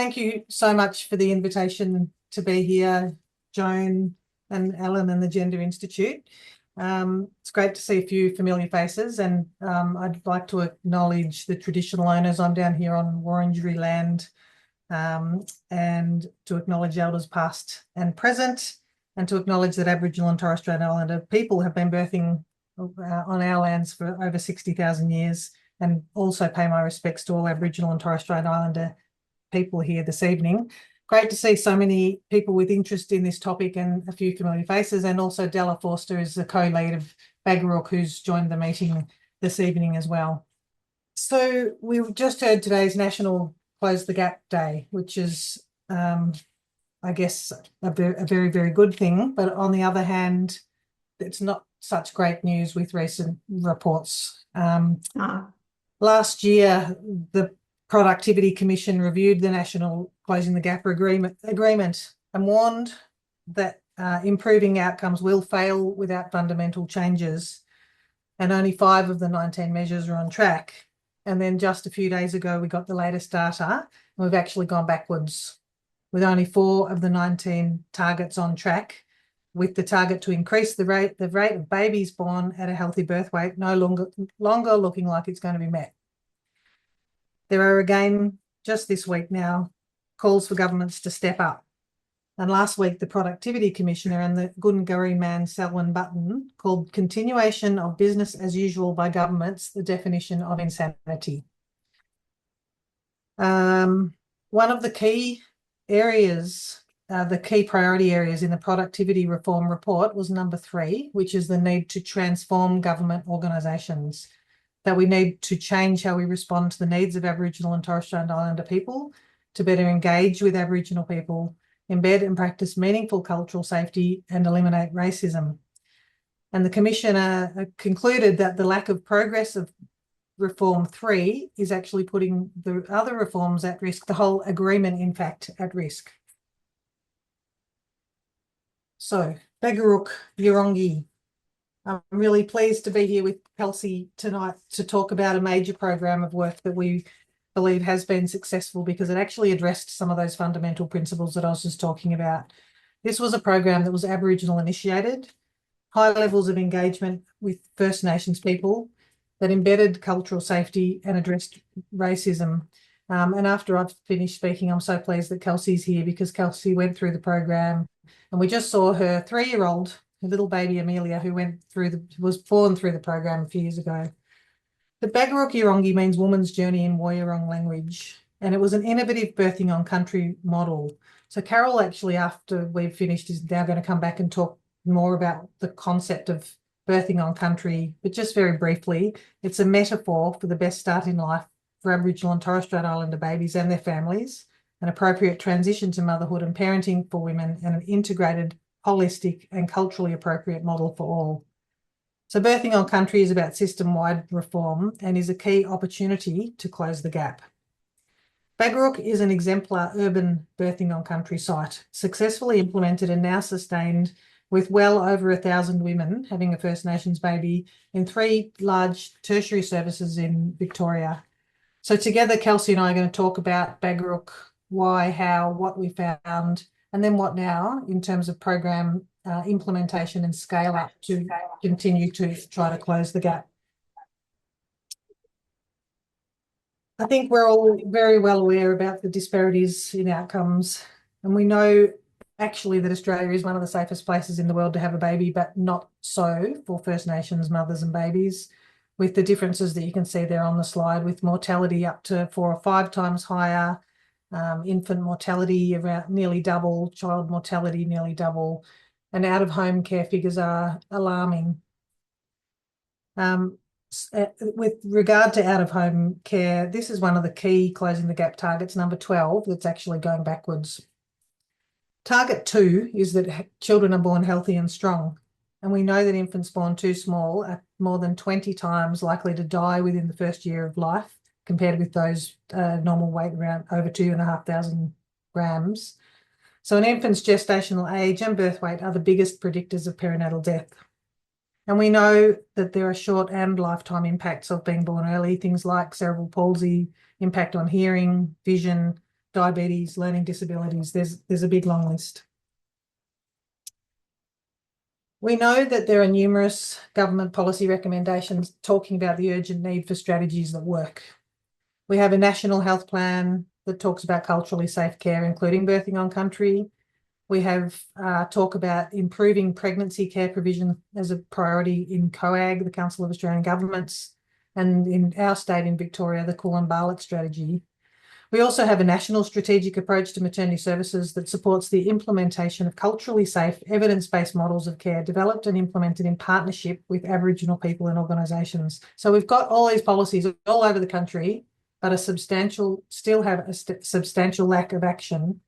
Thank you so much for the invitation to be here, Joan and Ellen and the Gender Institute. It's great to see a few familiar faces, and I'd like to acknowledge the traditional owners. I'm down here on Wurundjeri land, and to acknowledge elders past and present, and to acknowledge that Aboriginal and Torres Strait Islander people have been birthing on our lands for over 60,000 years, and also pay my respects to all Aboriginal and Torres Strait Islander people here this evening. Great to see so many people with interest in this topic and a few familiar faces, and also Della Forster is the co-lead of Bagaruk, who's joined the meeting this evening as well. So we've just heard today's National Close the Gap Day, which is, I guess, a very, very good thing. But on the other hand, it's not such great news with recent reports. Last year, the Productivity Commission reviewed the National Closing the Gap agreement and warned that improving outcomes will fail without fundamental changes, and only 5 of the 19 measures are on track. And then just a few days ago, we got the latest data, and we've actually gone backwards with only 4 of the 19 targets on track, with the target to increase the rate of babies born at a healthy birth weight no longer looking like it's going to be met. There are again, just this week now, calls for governments to step up. And last week, the Productivity Commissioner and the Gundungurri man, Selwyn Button, called continuation of business as usual by governments the definition of insanity. One of the key areas, the key priority areas in the Productivity Reform Report was number 3, which is the need to transform government organisations, that we need to change how we respond to the needs of Aboriginal and Torres Strait Islander people, to better engage with Aboriginal people, embed and practice meaningful cultural safety, and eliminate racism. And the Commissioner concluded that the lack of progress of Reform 3 is actually putting the other reforms at risk, the whole agreement, in fact, at risk. So, Bagaruk Yurungi. I'm really pleased to be here with Kelsey tonight to talk about a major program of work that we believe has been successful because it actually addressed some of those fundamental principles that I was just talking about. This was a program that was Aboriginal initiated, high levels of engagement with First Nations people, that embedded cultural safety and addressed racism. And after I've finished speaking, I'm so pleased that Kelsey's here, because Kelsey went through the program, and we just saw her 3-year-old, her little baby Amelia, who was born through the program a few years ago. The Bagaruk Yurungi means woman's journey in Woiwurrung language, and it was an innovative birthing on country model. So Karel, actually, after we've finished, is now going to come back and talk more about the concept of birthing on country. But just very briefly, it's a metaphor for the best start in life for Aboriginal and Torres Strait Islander babies and their families, an appropriate transition to motherhood and parenting for women, and an integrated, holistic and culturally appropriate model for all. So birthing on country is about system-wide reform and is a key opportunity to close the gap. Bagaruk is an exemplar urban birthing on country site, successfully implemented and now sustained, with well over 1,000 women having a First Nations baby in 3 large tertiary services in Victoria. So together, Kelsey and I are going to talk about Bagaruk, why, how, what we found, and then what now in terms of program implementation and scale up to continue to try to close the gap. I think we're all very well aware about the disparities in outcomes, and we know actually that Australia is one of the safest places in the world to have a baby, but not so for First Nations mothers and babies, with the differences that you can see there on the slide, with mortality up to 4 or 5 times higher, infant mortality around nearly double, child mortality nearly double, and out-of-home care figures are alarming. With regard to out-of-home care, this is one of the key closing the gap targets, number 12, that's actually going backwards. Target 2 is that children are born healthy and strong, and we know that infants born too small are more than 20 times likely to die within the first year of life, compared with those normal weight around over 2,500 grams. So an infant's gestational age and birth weight are the biggest predictors of perinatal death. And we know that there are short and lifetime impacts of being born early, things like cerebral palsy, impact on hearing, vision, diabetes, learning disabilities. There's a big long list. We know that there are numerous government policy recommendations talking about the urgent need for strategies that work. We have a national health plan that talks about culturally safe care, including birthing on country. We have talk about improving pregnancy care provision as a priority in COAG, the Council of Australian Governments, and in our state in Victoria, the Coolum-Barlett strategy. We also have a national strategic approach to maternity services that supports the implementation of culturally safe, evidence-based models of care developed and implemented in partnership with Aboriginal people and organisations. So we've got all these policies all over the country, but still have a substantial lack of action.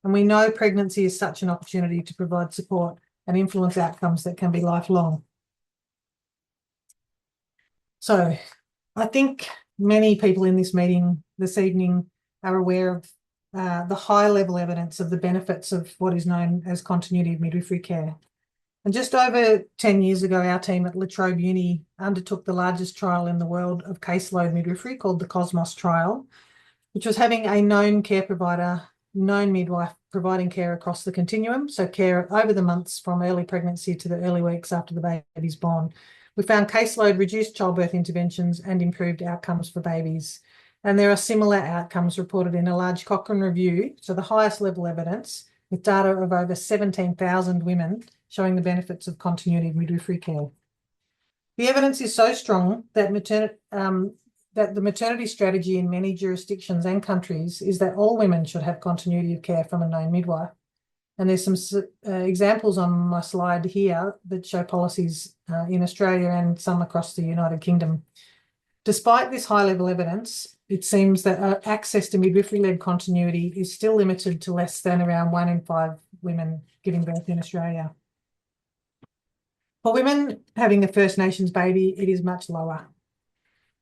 And we know pregnancy is such an opportunity to provide support and influence outcomes that can be lifelong. So I think many people in this meeting this evening are aware of the high-level evidence of the benefits of what is known as continuity of midwifery care. And just over 10 years ago, our team at Latrobe Uni undertook the largest trial in the world of caseload midwifery called the Cosmos trial, which was having a known care provider, known midwife providing care across the continuum, so care over the months from early pregnancy to the early weeks after the baby's born. We found caseload reduced childbirth interventions and improved outcomes for babies. And there are similar outcomes reported in a large Cochrane review, so the highest level evidence, with data of over 17,000 women showing the benefits of continuity of midwifery care. The evidence is so strong that the maternity strategy in many jurisdictions and countries is that all women should have continuity of care from a known midwife. And there's some examples on my slide here that show policies in Australia and some across the United Kingdom. Despite this high-level evidence, it seems that access to midwifery-led continuity is still limited to less than around 1 in 5 women giving birth in Australia. For women having a First Nations baby, it is much lower.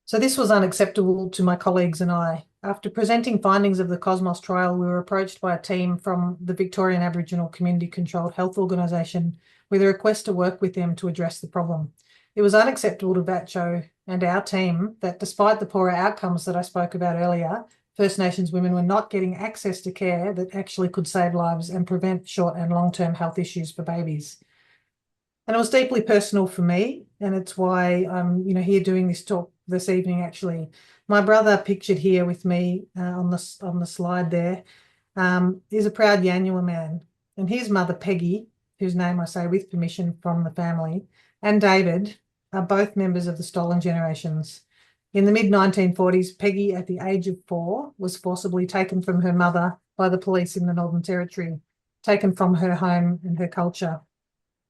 So this was unacceptable to my colleagues and I. After presenting findings of the Cosmos trial, we were approached by a team from the Victorian Aboriginal Community Controlled Health Organisation with a request to work with them to address the problem. It was unacceptable to VATCHO and our team that despite the poorer outcomes that I spoke about earlier, First Nations women were not getting access to care that actually could save lives and prevent short and long-term health issues for babies. And it was deeply personal for me, and it's why I'm here doing this talk this evening, actually. My brother, pictured here with me on the slide there, is a proud Yanyuwa man. And his mother, Peggy, whose name I say with permission from the family, and David are both members of the stolen generations. In the mid-1940s, Peggy, at the age of 4, was forcibly taken from her mother by the police in the Northern Territory, taken from her home and her culture.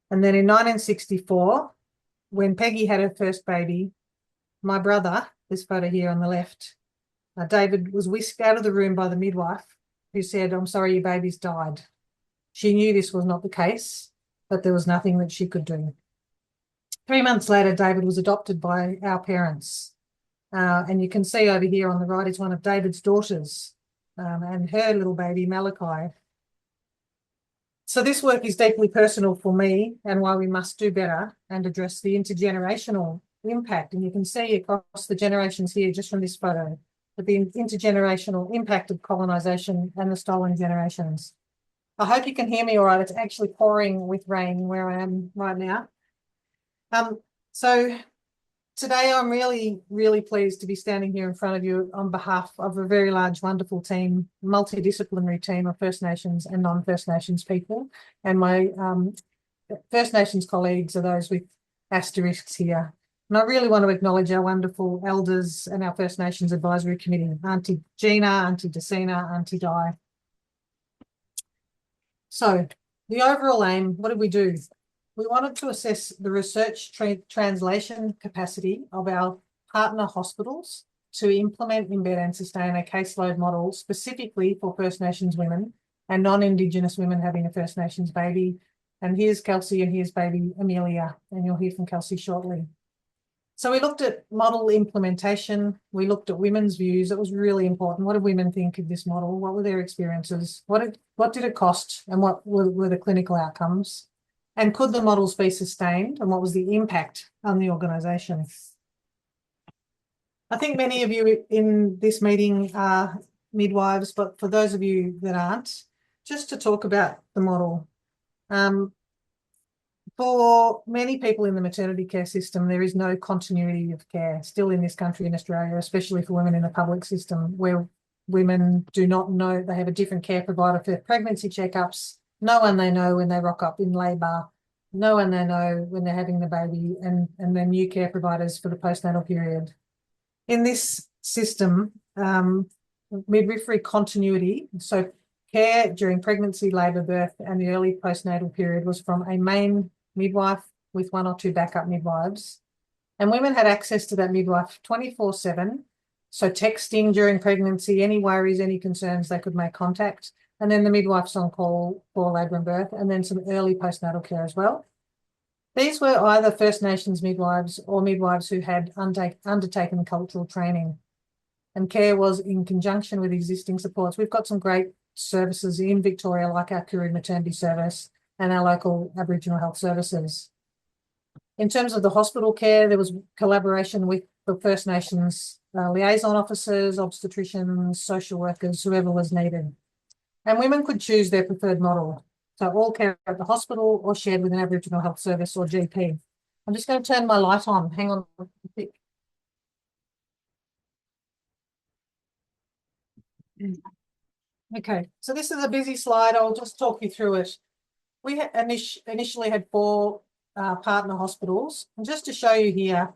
And then in 1964, when Peggy had her first baby, my brother, this photo here on the left, David, was whisked out of the room by the midwife who said, "I'm sorry, your baby's died." She knew this was not the case, but there was nothing that she could do. 3 months later, David was adopted by our parents. And you can see over here on the right is one of David's daughters and her little baby, Malachi. So this work is deeply personal for me and why we must do better and address the intergenerational impact. And you can see across the generations here, just from this photo, that the intergenerational impact of colonisation and the stolen generations. I hope you can hear me all right. It's actually pouring with rain where I am right now. So today I'm really, really pleased to be standing here in front of you on behalf of a very large, wonderful team, multidisciplinary team of First Nations and non-First Nations people. And my First Nations colleagues are those with asterisks here. And I really want to acknowledge our wonderful elders and our First Nations Advisory Committee, Auntie Gina, Auntie Dacina, Auntie Di. So the overall aim, what did we do? We wanted to assess the research translation capacity of our partner hospitals to implement, embed and sustain a caseload model specifically for First Nations women and non-Indigenous women having a First Nations baby. And here's Kelsey and here's baby Amelia, and you'll hear from Kelsey shortly. So we looked at model implementation. We looked at women's views. It was really important. What did women think of this model? What were their experiences? What did it cost? And what were the clinical outcomes? And could the models be sustained? And what was the impact on the organisation? I think many of you in this meeting are midwives, but for those of you that aren't, just to talk about the model. For many people in the maternity care system, there is no continuity of care still in this country, in Australia, especially for women in the public system, where women do not know they have a different care provider for pregnancy checkups. No one they know when they rock up in labour. No one they know when they're having the baby, and then new care providers for the postnatal period. In this system, midwifery continuity, so care during pregnancy, labour, birth, and the early postnatal period was from a main midwife with 1 or 2 backup midwives. And women had access to that midwife 24/7. So texting during pregnancy, any worries, any concerns, they could make contact. And then the midwife's on call for labour and birth, and then some early postnatal care as well. These were either First Nations midwives or midwives who had undertaken cultural training. And care was in conjunction with existing supports. We've got some great services in Victoria, like our Koori Maternity Service and our local Aboriginal Health Services. In terms of the hospital care, there was collaboration with the First Nations liaison officers, obstetricians, social workers, whoever was needed. And women could choose their preferred model. So all care at the hospital or shared with an Aboriginal Health Service or GP. I'm just going to turn my light on. Hang on. Okay, so this is a busy slide. I'll just talk you through it. We initially had 4 partner hospitals. And just to show you here,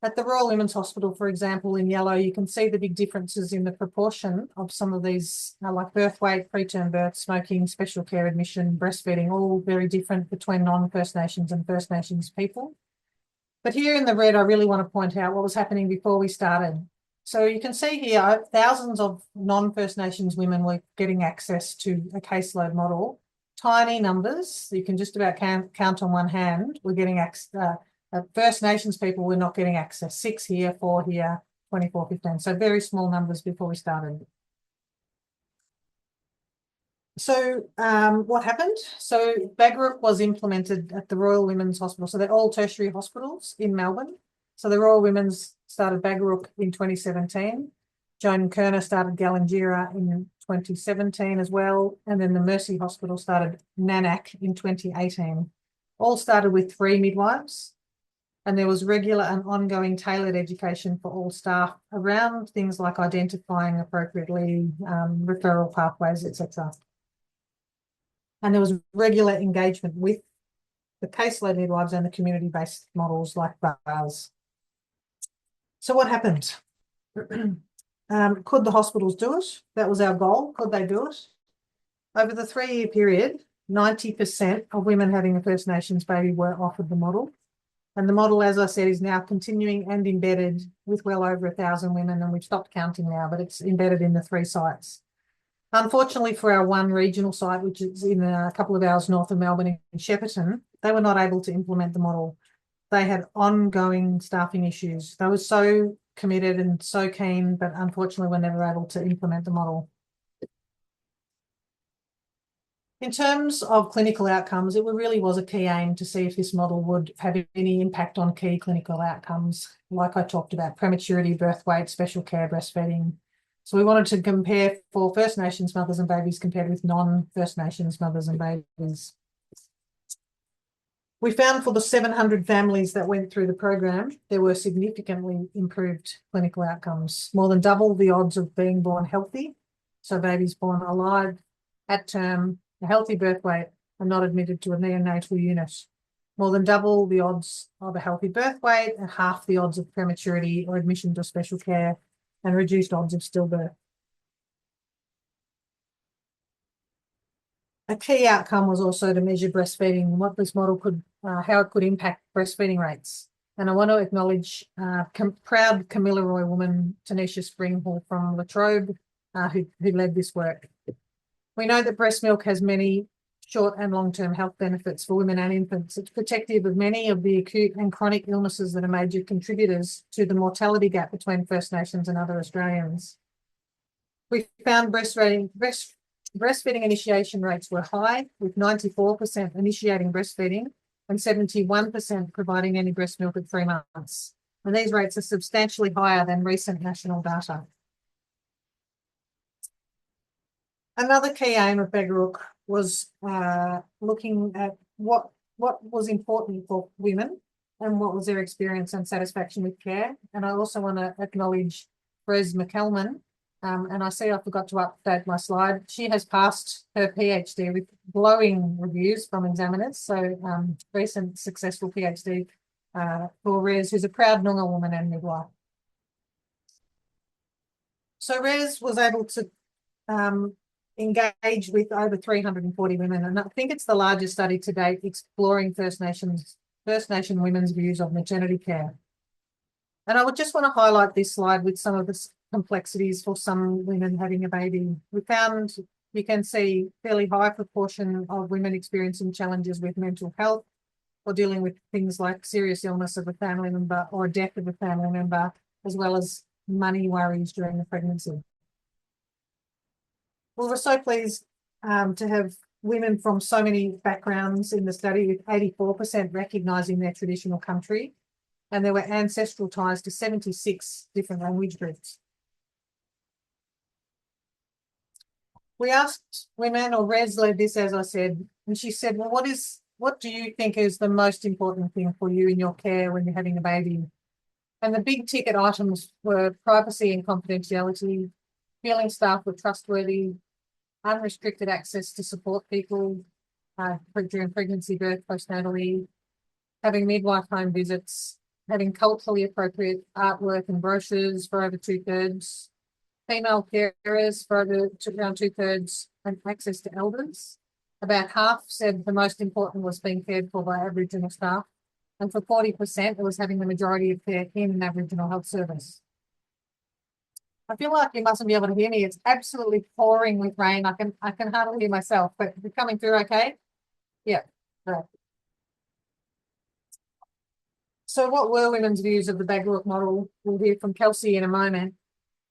at the Royal Women's Hospital, for example, in yellow, you can see the big differences in the proportion of some of these, like birth weight, preterm birth, smoking, special care admission, breastfeeding, all very different between non-First Nations and First Nations people. But here in the red, I really want to point out what was happening before we started. So you can see here, thousands of non-First Nations women were getting access to a caseload model. Tiny numbers, you can just about count on one hand, we're getting access. First Nations people were not getting access. 6 here, 4 here, 24, 15. So very small numbers before we started. So what happened? So Bagaruk was implemented at the Royal Women's Hospital. So they're all tertiary hospitals in Melbourne. So the Royal Women's started Bagaruk in 2017. Joan Kerner started Gallingeera in 2017 as well. And then the Mercy Hospital started Nanak in 2018. All started with 3 midwives. And there was regular and ongoing tailored education for all staff around things like identifying appropriately, referral pathways, etc. And there was regular engagement with the caseload midwives and the community-based models like bars. So what happened? Could the hospitals do it? That was our goal. Could they do it? Over the 3-year period, 90% of women having a First Nations baby were offered the model. And the model, as I said, is now continuing and embedded with well over 1,000 women, and we've stopped counting now, but it's embedded in the 3 sites. Unfortunately for our one regional site, which is in a couple of hours north of Melbourne in Shepparton, they were not able to implement the model. They had ongoing staffing issues. They were so committed and so keen, but unfortunately were never able to implement the model. In terms of clinical outcomes, it really was a key aim to see if this model would have any impact on key clinical outcomes, like I talked about, prematurity, birth weight, special care, breastfeeding. So we wanted to compare for First Nations mothers and babies compared with non-First Nations mothers and babies. We found for the 700 families that went through the program, there were significantly improved clinical outcomes, more than double the odds of being born healthy. So babies born alive, at term, a healthy birth weight, and not admitted to a neonatal unit. More than double the odds of a healthy birth weight and half the odds of prematurity or admission to special care, and reduced odds of stillbirth. A key outcome was also to measure breastfeeding, what this model could, how it could impact breastfeeding rates. And I want to acknowledge proud Kamilaroi woman, Tanisha Springhall from Latrobe, who led this work. We know that breast milk has many short and long-term health benefits for women and infants. It's protective of many of the acute and chronic illnesses that are major contributors to the mortality gap between First Nations and other Australians. We found breastfeeding initiation rates were high, with 94% initiating breastfeeding and 71% providing any breast milk at 3 months. And these rates are substantially higher than recent national data. Another key aim of Beggarook was looking at what was important for women and what was their experience and satisfaction with care. And I also want to acknowledge Helen McLachlan. And I see I forgot to update my slide. She has passed her PhD with glowing reviews from examiners. So recent successful PhD for Res, who's a proud Noongar woman and midwife. So Res was able to engage with over 340 women, and I think it's the largest study to date exploring First Nation women's views of maternity care. And I would just want to highlight this slide with some of the complexities for some women having a baby. We found, you can see, fairly high proportion of women experiencing challenges with mental health or dealing with things like serious illness of a family member or death of a family member, as well as money worries during the pregnancy. We were so pleased to have women from so many backgrounds in the study, with 84% recognising their traditional country, and there were ancestral ties to 76 different language groups. We asked women, or Res led this, as I said, and she said, well, what do you think is the most important thing for you in your care when you're having a baby? And the big ticket items were privacy and confidentiality, feeling staff were trustworthy, unrestricted access to support people during pregnancy, birth, postnatally, having midwife home visits, having culturally appropriate artwork and brochures for over 2/3, female carers for around 2/3, and access to elders. About half said the most important was being cared for by Aboriginal staff, and for 40% it was having the majority of care in an Aboriginal health service. I feel like you mustn't be able to hear me. It's absolutely pouring with rain. I can hardly hear myself, but we're coming through okay? Yeah, right. So what were women's views of the Beggarook model? We'll hear from Kelsey in a moment.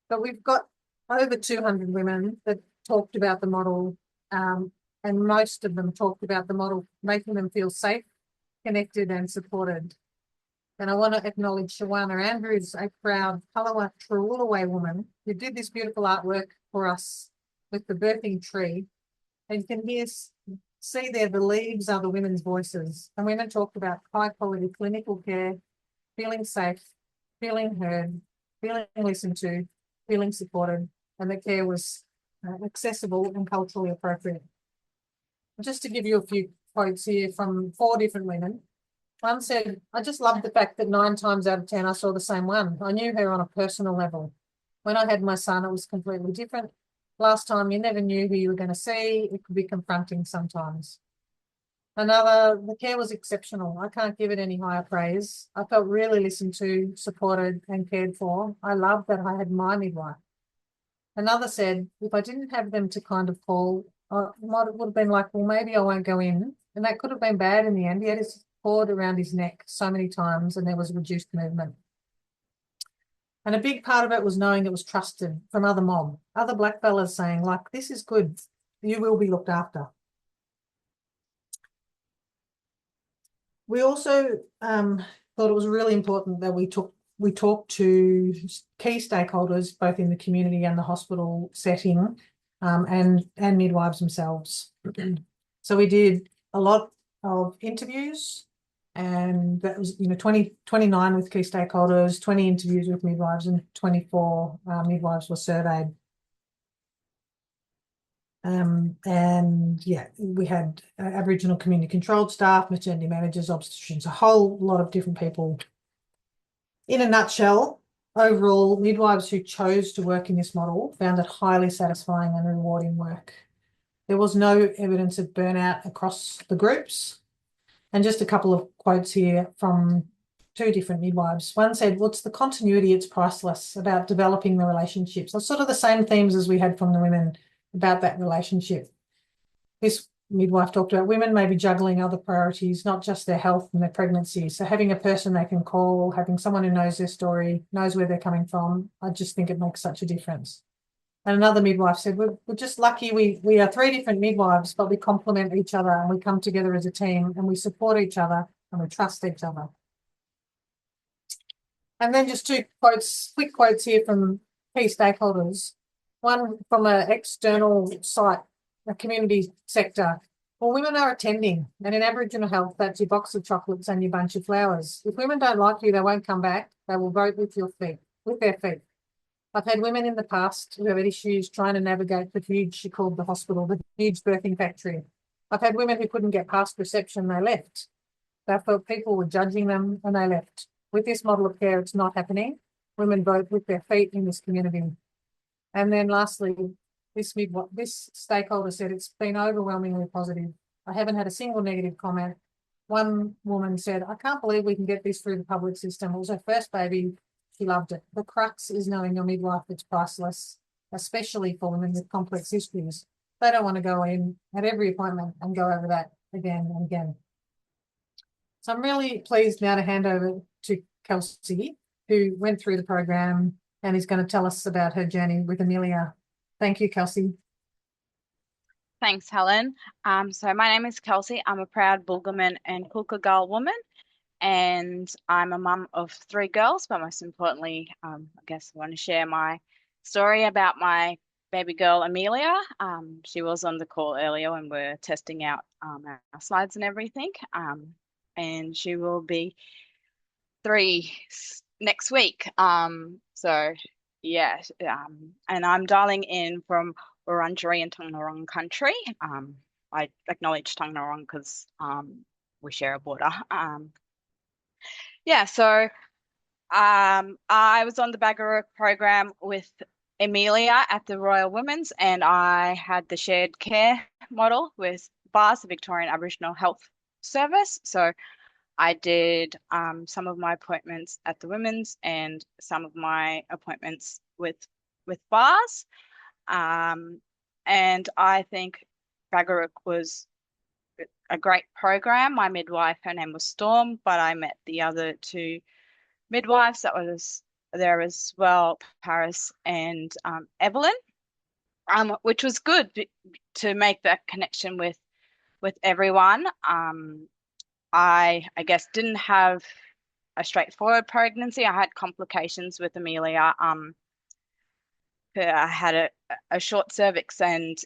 But we've got over 200 women that talked about the model, and most of them talked about the model making them feel safe, connected and supported. And I want to acknowledge Shawana Andrews, a proud Palawa Trawulaway woman who did this beautiful artwork for us with the birthing tree. And you can see there the leaves are the women's voices. And women talked about high quality clinical care, feeling safe, feeling heard, feeling listened to, feeling supported, and the care was accessible and culturally appropriate. Just to give you a few quotes here from 4 different women. One said, I just loved the fact that 9 times out of 10 I saw the same one. I knew her on a personal level. When I had my son, it was completely different. Last time, you never knew who you were going to see. It could be confronting sometimes. Another, the care was exceptional. I can't give it any higher praise. I felt really listened to, supported and cared for. I loved that I had my midwife. Another said, if I didn't have them to kind of call, it would have been like, well, maybe I won't go in. And that could have been bad in the end. He had his cord around his neck so many times and there was reduced movement. And a big part of it was knowing it was trusted from other mob, other black fellas saying, like, this is good. You will be looked after. We also thought it was really important that we talked to key stakeholders, both in the community and the hospital setting, and midwives themselves. So we did a lot of interviews, and that was 29 with key stakeholders, 20 interviews with midwives, and 24 midwives were surveyed. And yeah, we had Aboriginal community controlled staff, maternity managers, obstetricians, a whole lot of different people. In a nutshell, overall, midwives who chose to work in this model found it highly satisfying and rewarding work. There was no evidence of burnout across the groups. And just a couple of quotes here from 2 different midwives. One said, well, it's the continuity, it's priceless, about developing the relationships. So sort of the same themes as we had from the women about that relationship. This midwife talked about women maybe juggling other priorities, not just their health and their pregnancy. So having a person they can call, having someone who knows their story, knows where they're coming from, I just think it makes such a difference. And another midwife said, we're just lucky we are 3 different midwives, but we complement each other and we come together as a team and we support each other and we trust each other. And then just 2 quotes, quick quotes here from key stakeholders. One from an external site, a community sector. Well, women are attending, and in Aboriginal health, that's your box of chocolates and your bunch of flowers. If women don't like you, they won't come back. They will vote with your feet, with their feet. I've had women in the past who have had issues trying to navigate the huge, she called the hospital, the huge birthing factory. I've had women who couldn't get past reception, they left. They felt people were judging them and they left. With this model of care, it's not happening. Women vote with their feet in this community. And then lastly, this stakeholder said it's been overwhelmingly positive. I haven't had a single negative comment. One woman said, I can't believe we can get this through the public system. It was her first baby. She loved it. The crux is knowing your midwife. It's priceless, especially for women with complex histories. They don't want to go in at every appointment and go over that again and again. So I'm really pleased now to hand over to Kelsey, who went through the program and is going to tell us about her journey with Amelia. Thank you, Kelsey. Thanks, Helen. So my name is Kelsey. I'm a proud Bulgaman and Kulka woman, and I'm a mum of 3 girls, but most importantly, I guess I want to share my story about my baby girl, Amelia. She was on the call earlier when we're testing out our slides and everything, and she will be 3 next week. So yeah, and I'm dialing in from Wurundjeri and Taungurung country. I acknowledge Taungurung because we share a border. Yeah, so I was on the Bagaruk program with Amelia at the Royal Women's, and I had the shared care model with BARS, the Victorian Aboriginal Health Service. So I did some of my appointments at the Women's and some of my appointments with BARS. And I think Bagaruk was a great program. My midwife, her name was Storm, but I met the other 2 midwives that was there as well, Paris and Evelyn, which was good to make that connection with everyone. I guess didn't have a straightforward pregnancy. I had complications with Amelia. I had a short cervix, and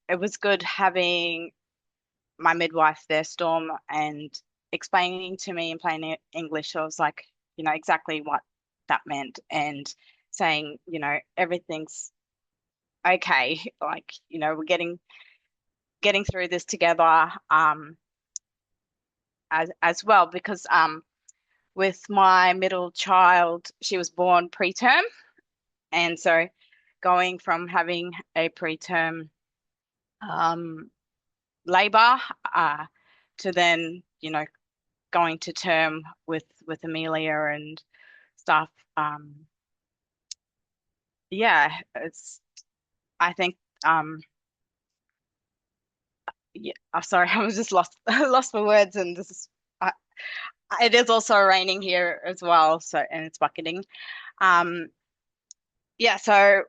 it was good having my midwife there, Storm, and explaining to me in plain English. So I was like, exactly what that meant, and saying, everything's okay. Like, we're getting through this together, as well, because with my middle child, she was born preterm, and so going from having a preterm labor to then, going to term with Amelia and stuff. Yeah, I think yeah, I'm sorry, I was just lost for words, and it is also raining here as well, so, and it's bucketing. Yeah, so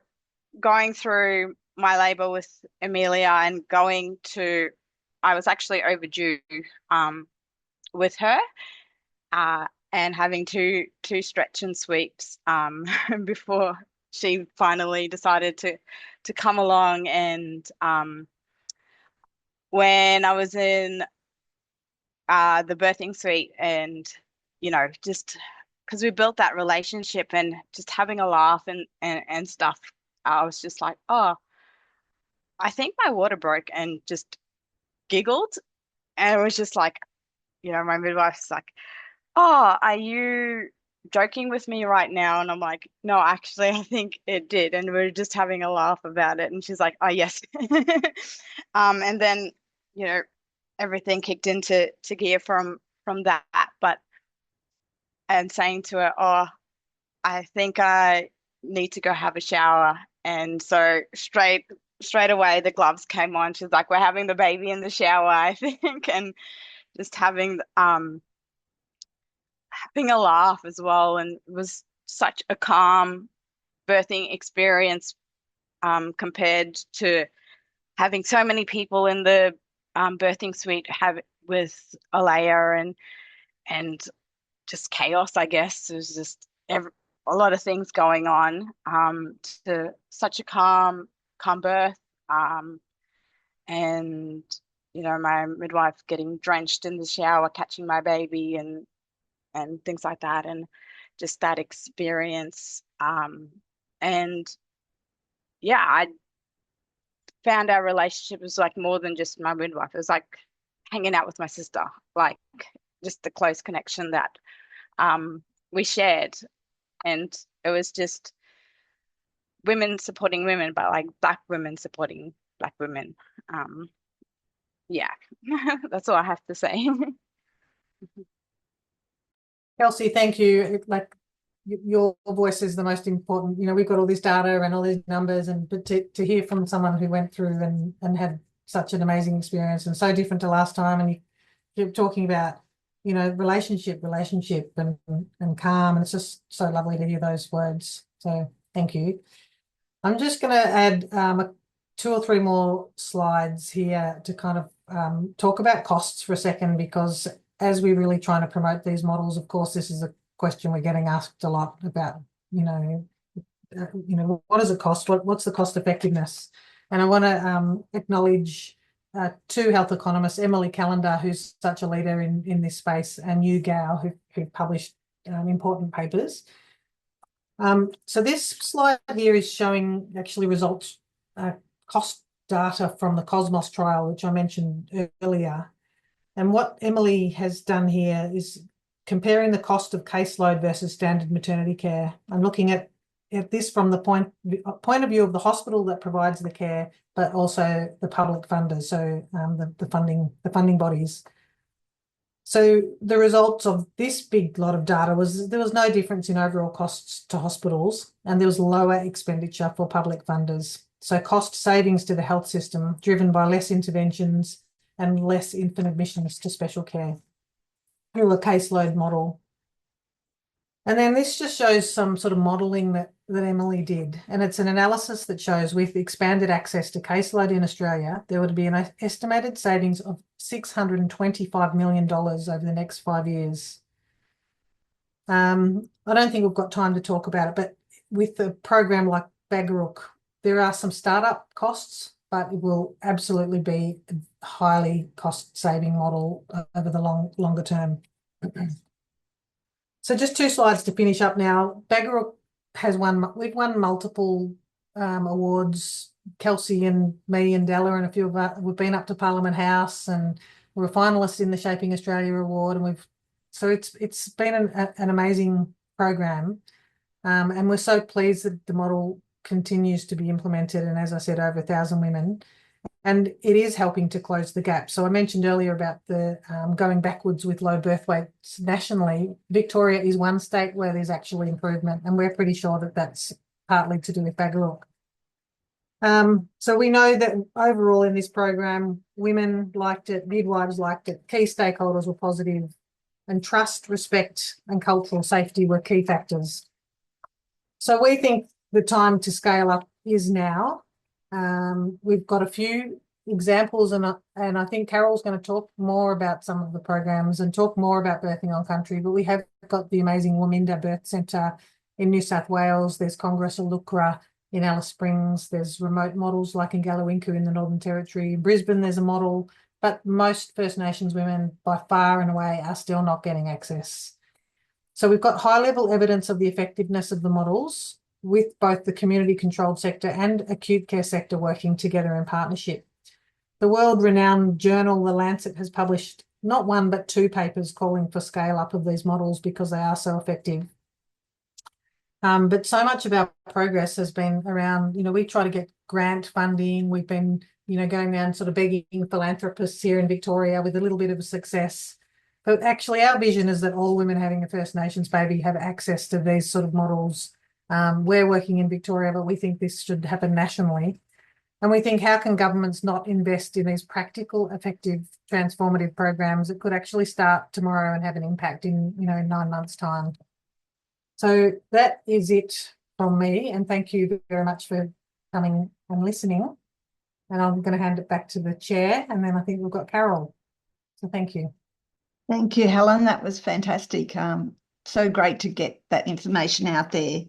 going through my labor with Amelia and I was actually overdue with her, and having two stretch and sweeps before she finally decided to come along. And when I was in the birthing suite, and just because we built that relationship and just having a laugh and stuff, I was just like, oh, I think my water broke, and just giggled. And it was just like, my midwife's like, oh, are you joking with me right now? And I'm like, no, actually, I think it did. And we are just having a laugh about it. And she's like, oh, yes. And then, everything kicked into gear from that. And saying to her, oh, I think I need to go have a shower. And so straight away, the gloves came on. She's like, we're having the baby in the shower, I think. And just having a laugh as well. And it was such a calm birthing experience, compared to having so many people in the birthing suite with Alea and just chaos, I guess. There's just a lot of things going on, to such a calm come birth, and my midwife getting drenched in the shower, catching my baby, and things like that, and just that experience. And yeah, I found our relationship was like more than just my midwife. It was like hanging out with my sister, like just the close connection that we shared. And it was just women supporting women, but like Black women supporting Black women. Yeah, that's all I have to say. Kelsey, thank you. Like your voice is the most important. We've got all this data and all these numbers, but to hear from someone who went through and had such an amazing experience and so different to last time, and you keep talking about, relationship and calm, and it's just so lovely to hear those words. So thank you. I'm just going to add 2 or 3 more slides here to kind of talk about costs for a second, because as we're really trying to promote these models, of course, this is a question we're getting asked a lot about, what does it cost? What's the cost effectiveness? And I want to acknowledge 2 health economists, Emily Callender, who's such a leader in this space, and Yu Gao, who've published important papers. So this slide here is showing actually results, cost data from the Cosmos trial, which I mentioned earlier. And what Emily has done here is comparing the cost of caseload versus standard maternity care. I'm looking at this from the point of view of the hospital that provides the care, but also the public funders, so the funding bodies. So the results of this big lot of data was there was no difference in overall costs to hospitals, and there was lower expenditure for public funders. So cost savings to the health system driven by less interventions and less infant admissions to special care through a caseload model. And then this just shows some sort of modelling that Emily did. And it's an analysis that shows with expanded access to caseload in Australia, there would be an estimated savings of $625 million over the next 5 years. I don't think we've got time to talk about it, but with a program like Bagaruk, there are some startup costs, but it will absolutely be a highly cost-saving model over the longer term. So just 2 slides to finish up now. Bagaruk we've won multiple awards. Kelsey and me and Della and a few of us, we've been up to Parliament House, and we're a finalist in the Shaping Australia Award, and it's been an amazing program, and we're so pleased that the model continues to be implemented, and as I said, over 1,000 women, and it is helping to close the gap. So I mentioned earlier about the going backwards with low birth weights nationally. Victoria is one state where there's actually improvement, and we're pretty sure that that's partly to do with Bagaruk. So we know that overall in this program, women liked it, midwives liked it, key stakeholders were positive, and trust, respect, and cultural safety were key factors. So we think the time to scale up is now. We've got a few examples, and I think Karel's going to talk more about some of the programs and talk more about birthing on country, but we have got the amazing Waminda Birth Centre in New South Wales. There's Congress Alukra in Alice Springs. There's remote models like in Gallowinka in the Northern Territory. In Brisbane, there's a model, but most First Nations women by far and away are still not getting access. So we've got high-level evidence of the effectiveness of the models with both the community-controlled sector and acute care sector working together in partnership. The world-renowned journal, The Lancet, has published not 1 but 2 papers calling for scale-up of these models because they are so effective. But so much of our progress has been around, we try to get grant funding. We've been, going around sort of begging philanthropists here in Victoria with a little bit of success. But actually our vision is that all women having a First Nations baby have access to these sort of models. We're working in Victoria, but we think this should happen nationally. And we think, how can governments not invest in these practical, effective, transformative programs that could actually start tomorrow and have an impact in, 9 months' time? So that is it from me, and thank you very much for coming and listening. And I'm going to hand it back to the chair, and then I think we've got Karel. So thank you. Thank you, Helen. That was fantastic. So great to get that information out there.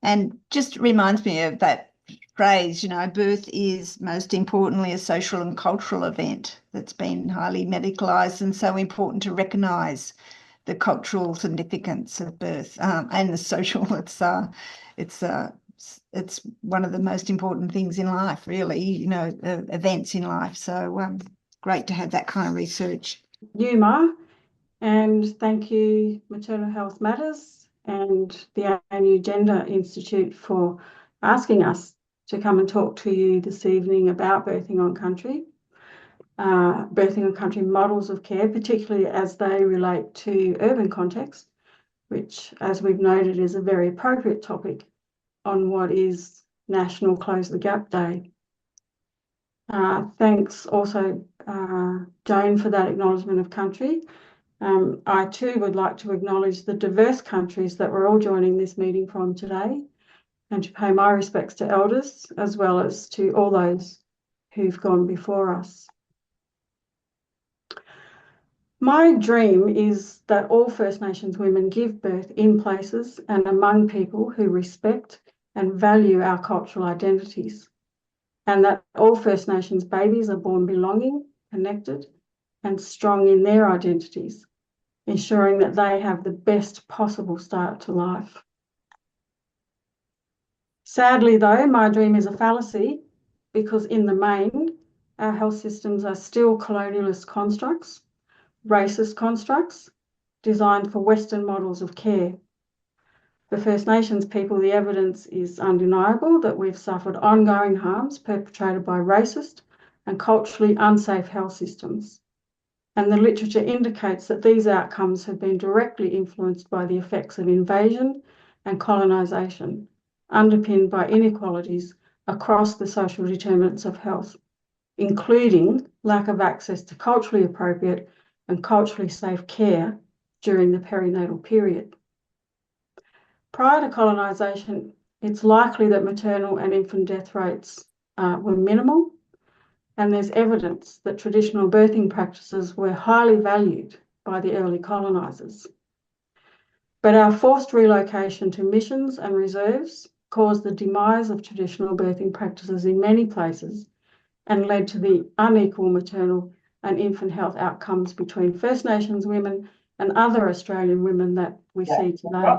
And just reminds me of that phrase, you know, birth is most importantly a social and cultural event that's been highly medicalised, and so important to recognise the cultural significance of birth and the social. It's one of the most important things in life, really, you know, events in life. So great to have that kind of research. Yuma, and thank you Maternal Health Matters and the ANU Gender Institute for asking us to come and talk to you this evening about birthing on country models of care, particularly as they relate to urban context, which, as we've noted, is a very appropriate topic on what is National Close the Gap Day. Thanks also, Joan, for that acknowledgement of country. I too would like to acknowledge the diverse countries that we're all joining this meeting from today, and to pay my respects to elders as well as to all those who've gone before us. My dream is that all First Nations women give birth in places and among people who respect and value our cultural identities, and that all First Nations babies are born belonging, connected, and strong in their identities, ensuring that they have the best possible start to life. Sadly, though, my dream is a fallacy, because in the main, our health systems are still colonialist constructs, racist constructs, designed for Western models of care. For First Nations people, the evidence is undeniable that we've suffered ongoing harms perpetrated by racist and culturally unsafe health systems. And the literature indicates that these outcomes have been directly influenced by the effects of invasion and colonisation, underpinned by inequalities across the social determinants of health, including lack of access to culturally appropriate and culturally safe care during the perinatal period. Prior to colonisation, it's likely that maternal and infant death rates were minimal, and there's evidence that traditional birthing practices were highly valued by the early colonisers. But our forced relocation to missions and reserves caused the demise of traditional birthing practices in many places and led to the unequal maternal and infant health outcomes between First Nations women and other Australian women that we see today.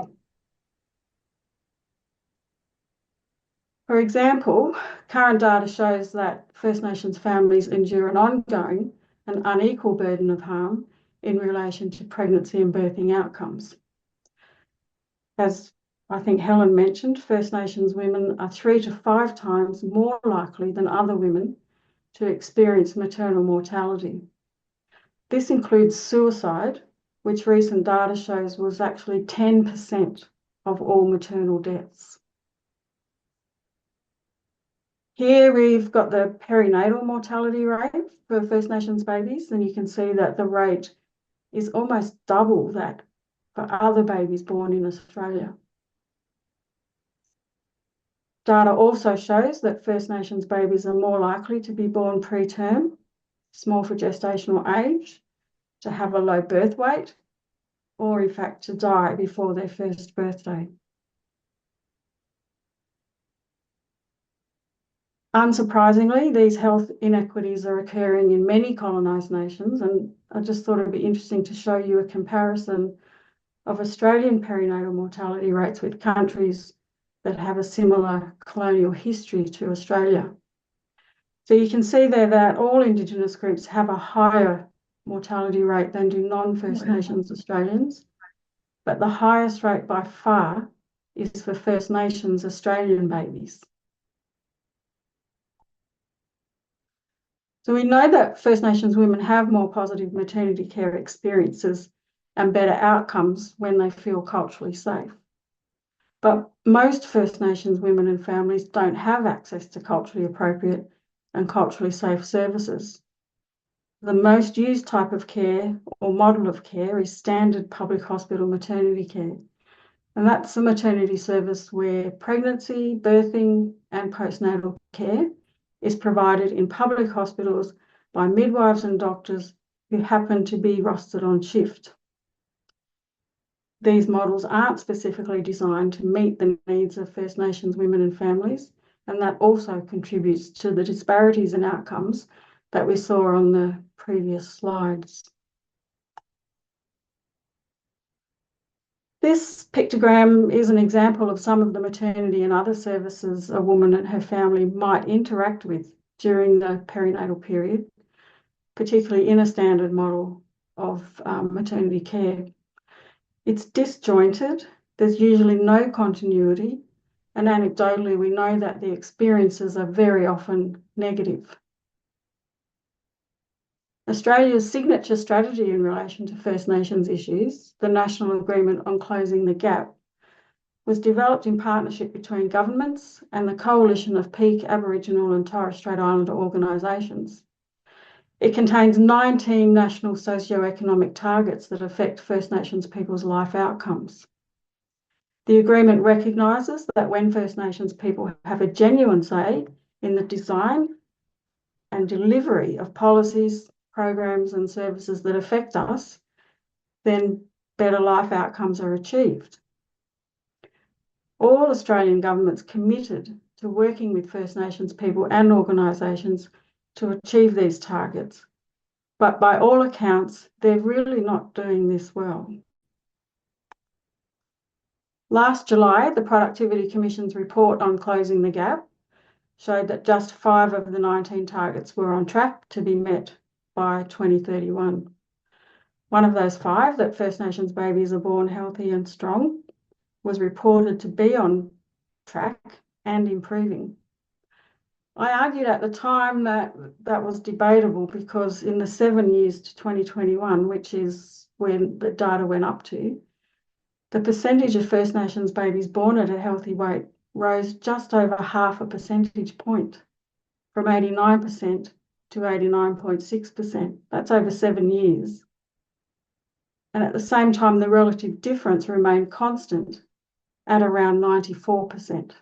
For example, current data shows that First Nations families endure an ongoing and unequal burden of harm in relation to pregnancy and birthing outcomes. As I think Helen mentioned, First Nations women are 3 to 5 times more likely than other women to experience maternal mortality. This includes suicide, which recent data shows was actually 10% of all maternal deaths. Here we've got the perinatal mortality rate for First Nations babies, and you can see that the rate is almost double that for other babies born in Australia. Data also shows that First Nations babies are more likely to be born preterm, small for gestational age, to have a low birth weight, or in fact to die before their first birthday. Unsurprisingly, these health inequities are occurring in many colonised nations, and I just thought it'd be interesting to show you a comparison of Australian perinatal mortality rates with countries that have a similar colonial history to Australia. So you can see there that all Indigenous groups have a higher mortality rate than do non-First Nations Australians, but the highest rate by far is for First Nations Australian babies. So we know that First Nations women have more positive maternity care experiences and better outcomes when they feel culturally safe. But most First Nations women and families don't have access to culturally appropriate and culturally safe services. The most used type of care or model of care is standard public hospital maternity care. And that's a maternity service where pregnancy, birthing, and postnatal care is provided in public hospitals by midwives and doctors who happen to be rostered on shift. These models aren't specifically designed to meet the needs of First Nations women and families and that also contributes to the disparities in outcomes that we saw on the previous slides. This pictogram is an example of some of the maternity and other services a woman and her family might interact with during the perinatal period, particularly in a standard model of maternity care. It's disjointed, there's usually no continuity, and anecdotally we know that the experiences are very often negative. Australia's signature strategy in relation to First Nations issues, the National Agreement on Closing the Gap, was developed in partnership between governments and the coalition of peak Aboriginal and Torres Strait Islander organisations. It contains 19 national socio-economic targets that affect First Nations people's life outcomes. The agreement recognises that when First Nations people have a genuine say in the design and delivery of policies, programs and services that affect us, then better life outcomes are achieved. All Australian governments committed to working with First Nations people and organisations to achieve these targets, but by all accounts, they're really not doing this well. Last July, the Productivity Commission's report on Closing the Gap showed that just 5 of the 19 targets were on track to be met by 2031. One of those 5, that First Nations babies are born healthy and strong, was reported to be on track and improving. I argued at the time that that was debatable because in the 7 years to 2021, which is when the data went up to, the percentage of First Nations babies born at a healthy weight rose just over half a percentage point, from 89% to 89.6%. That's over 7 years. And at the same time, the relative difference remained constant at around 94%.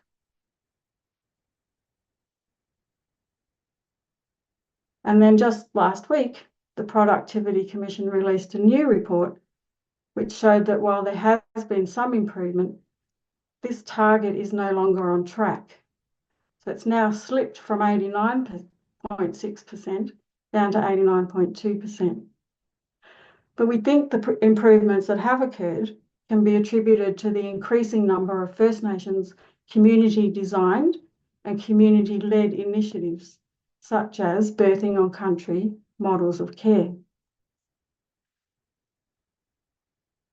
And then just last week, the Productivity Commission released a new report which showed that while there has been some improvement, this target is no longer on track. So it's now slipped from 89.6% down to 89.2%. But we think the improvements that have occurred can be attributed to the increasing number of First Nations community-designed and community-led initiatives, such as birthing on country models of care.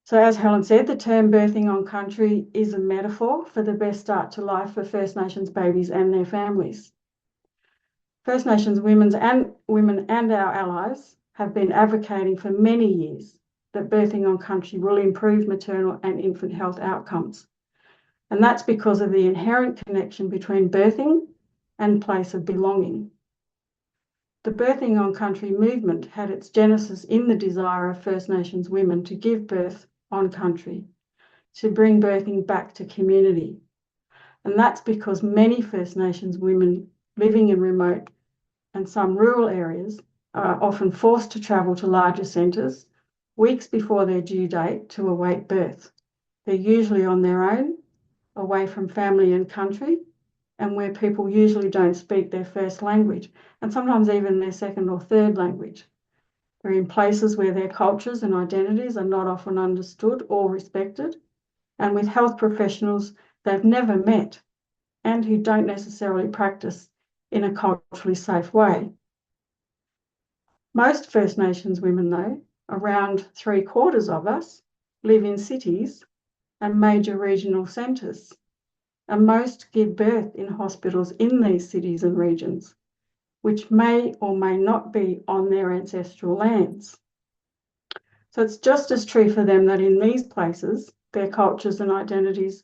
So as Helen said, the term birthing on country is a metaphor for the best start to life for First Nations babies and their families. First Nations women and our allies have been advocating for many years that birthing on country will improve maternal and infant health outcomes. And that's because of the inherent connection between birthing and place of belonging. The birthing on country movement had its genesis in the desire of First Nations women to give birth on country, to bring birthing back to community. And that's because many First Nations women living in remote and some rural areas are often forced to travel to larger centres weeks before their due date to await birth. They're usually on their own, away from family and country, and where people usually don't speak their first language, and sometimes even their second or third language. They're in places where their cultures and identities are not often understood or respected, and with health professionals they've never met and who don't necessarily practice in a culturally safe way. Most First Nations women, though, around 3/4 of us, live in cities and major regional centres, and most give birth in hospitals in these cities and regions, which may or may not be on their ancestral lands. So it's just as true for them that in these places, their cultures and identities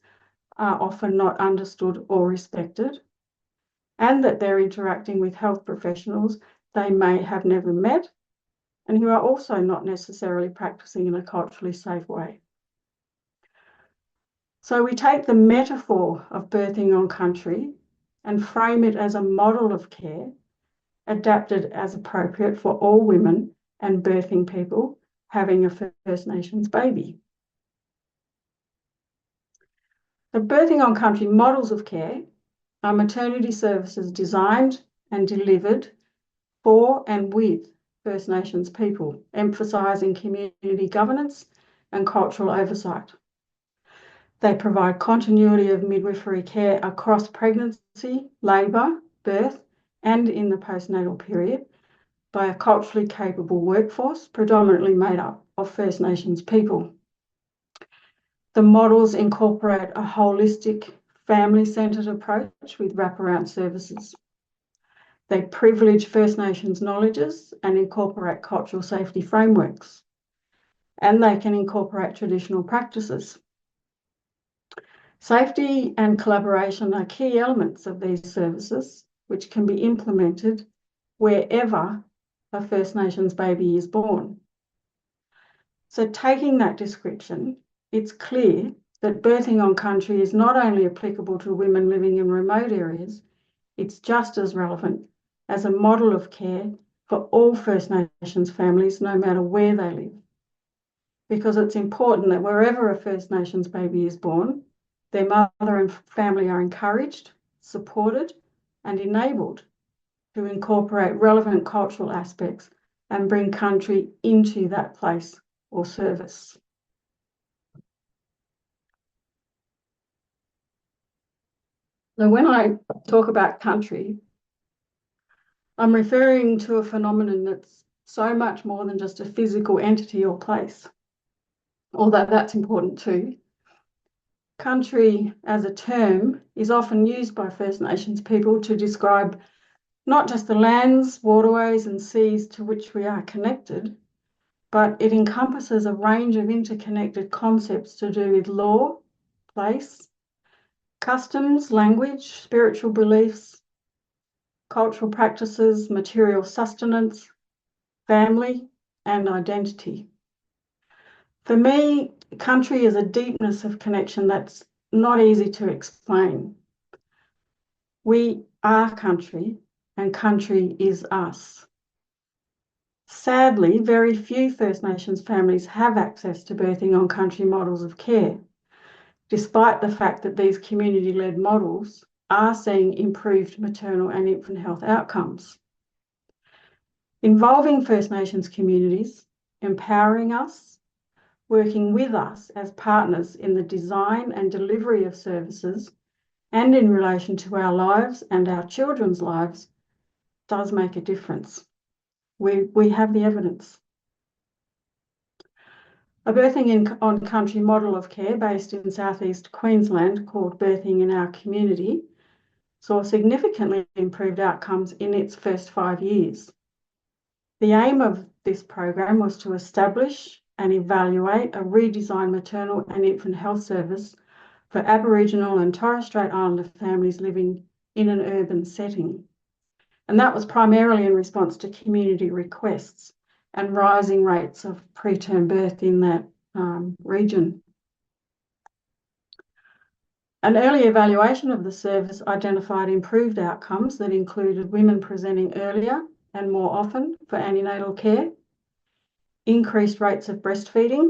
are often not understood or respected, and that they're interacting with health professionals they may have never met and who are also not necessarily practicing in a culturally safe way. So we take the metaphor of birthing on country and frame it as a model of care adapted as appropriate for all women and birthing people having a First Nations baby. The birthing on country models of care are maternity services designed and delivered for and with First Nations people, emphasising community governance and cultural oversight. They provide continuity of midwifery care across pregnancy, labour, birth, and in the postnatal period by a culturally capable workforce predominantly made up of First Nations people. The models incorporate a holistic, family-centred approach with wraparound services. They privilege First Nations knowledges and incorporate cultural safety frameworks, and they can incorporate traditional practices. Safety and collaboration are key elements of these services, which can be implemented wherever a First Nations baby is born. So taking that description, it's clear that birthing on country is not only applicable to women living in remote areas, it's just as relevant as a model of care for all First Nations families, no matter where they live. Because it's important that wherever a First Nations baby is born, their mother and family are encouraged, supported, and enabled to incorporate relevant cultural aspects and bring country into that place or service. Now, when I talk about country, I'm referring to a phenomenon that's so much more than just a physical entity or place, although that's important too. Country as a term is often used by First Nations people to describe not just the lands, waterways and seas to which we are connected, but it encompasses a range of interconnected concepts to do with law, place, customs, language, spiritual beliefs, cultural practices, material sustenance, family, and identity. For me, country is a deepness of connection that's not easy to explain. We are country, and country is us. Sadly, very few First Nations families have access to birthing on country models of care, despite the fact that these community-led models are seeing improved maternal and infant health outcomes. Involving First Nations communities, empowering us, working with us as partners in the design and delivery of services and in relation to our lives and our children's lives does make a difference. We have the evidence. A birthing on country model of care based in southeast Queensland called Birthing in Our Community saw significantly improved outcomes in its first 5 years. The aim of this program was to establish and evaluate a redesigned maternal and infant health service for Aboriginal and Torres Strait Islander families living in an urban setting. And that was primarily in response to community requests and rising rates of preterm birth in that region. An early evaluation of the service identified improved outcomes that included women presenting earlier and more often for antenatal care, increased rates of breastfeeding,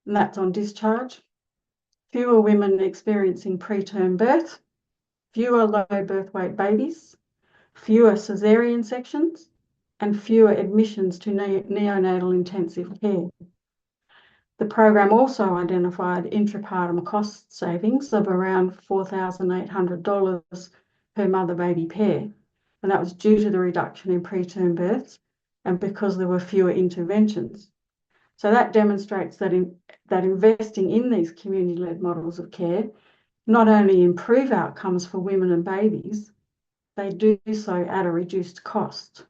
and that's on discharge, fewer women experiencing preterm birth, fewer low birth weight babies, fewer caesarean sections, and fewer admissions to neonatal intensive care. The program also identified intrapartum cost savings of around $4,800 per mother-baby pair, and that was due to the reduction in preterm births and because there were fewer interventions. So that demonstrates that investing in these community-led models of care not only improve outcomes for women and babies, they do so at a reduced cost.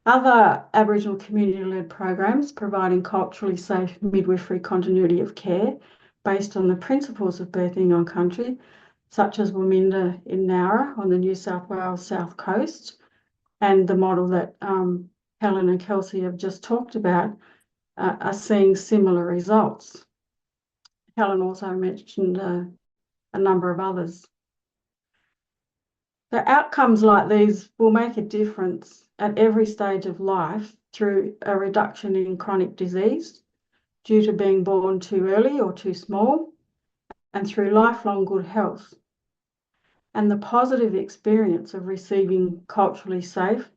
Other Aboriginal community-led programs providing culturally safe midwifery continuity of care based on the principles of birthing on country, such as Waminda in Nowra on the New South Wales South Coast, and the model that Helen and Kelsey have just talked about, are seeing similar results. Helen also mentioned a number of others. So outcomes like these will make a difference at every stage of life through a reduction in chronic disease due to being born too early or too small, and through lifelong good health. And the positive experience of receiving culturally safe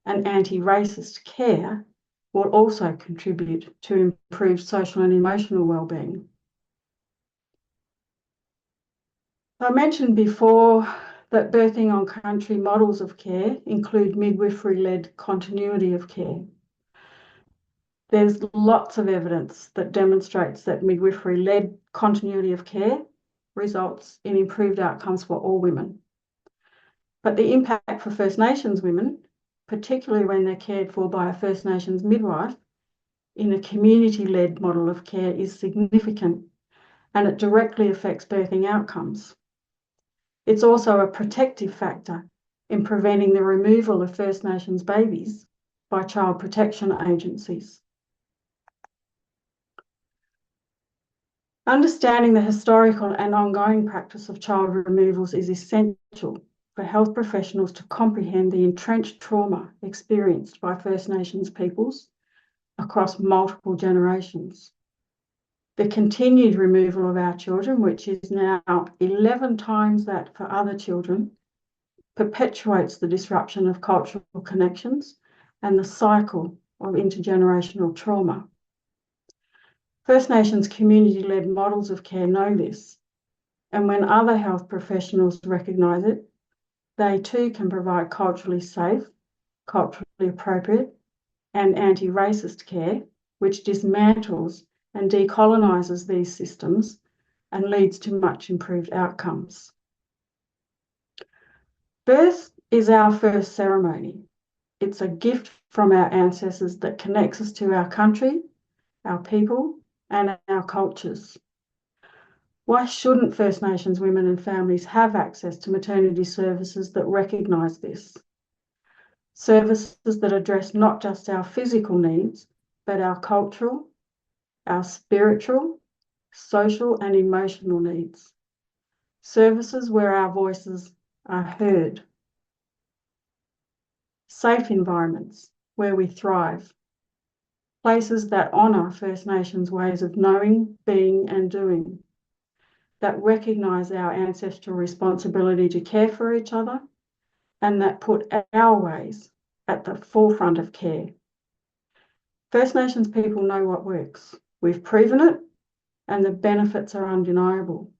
and anti-racist care will also contribute to improved social and emotional well-being. I mentioned before that birthing on country models of care include midwifery-led continuity of care. There's lots of evidence that demonstrates that midwifery-led continuity of care results in improved outcomes for all women. But the impact for First Nations women, particularly when they're cared for by a First Nations midwife, in a community-led model of care is significant, and it directly affects birthing outcomes. It's also a protective factor in preventing the removal of First Nations babies by child protection agencies. Understanding the historical and ongoing practice of child removals is essential for health professionals to comprehend the entrenched trauma experienced by First Nations peoples across multiple generations. The continued removal of our children, which is now 11 times that for other children, perpetuates the disruption of cultural connections and the cycle of intergenerational trauma. First Nations community-led models of care know this, and when other health professionals recognise it, they too can provide culturally safe, culturally appropriate, and anti-racist care, which dismantles and decolonises these systems and leads to much improved outcomes. Birth is our first ceremony. It's a gift from our ancestors that connects us to our country, our people, and our cultures. Why shouldn't First Nations women and families have access to maternity services that recognise this? Services that address not just our physical needs, but our cultural, our spiritual, social and emotional needs. Services where our voices are heard. Safe environments where we thrive. Places that honour First Nations ways of knowing, being and doing. That recognise our ancestral responsibility to care for each other and that put our ways at the forefront of care. First Nations people know what works. We've proven it, and the benefits are undeniable.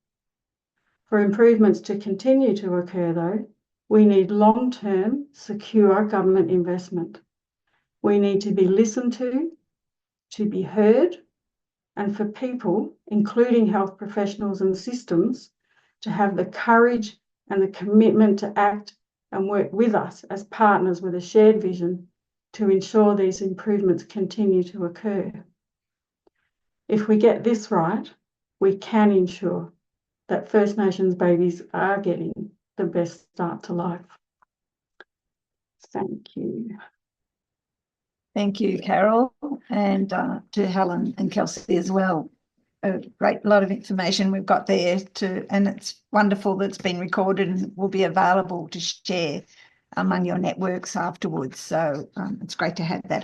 For improvements to continue to occur, though, we need long-term, secure government investment. We need to be listened to be heard, and for people, including health professionals and systems, to have the courage and the commitment to act and work with us as partners with a shared vision to ensure these improvements continue to occur. If we get this right, we can ensure that First Nations babies are getting the best start to life. Thank you. Thank you, Karel, and to Helen and Kelsey as well. A great lot of information we've got there and it's wonderful that it's been recorded and will be available to share among your networks afterwards. So it's great to have that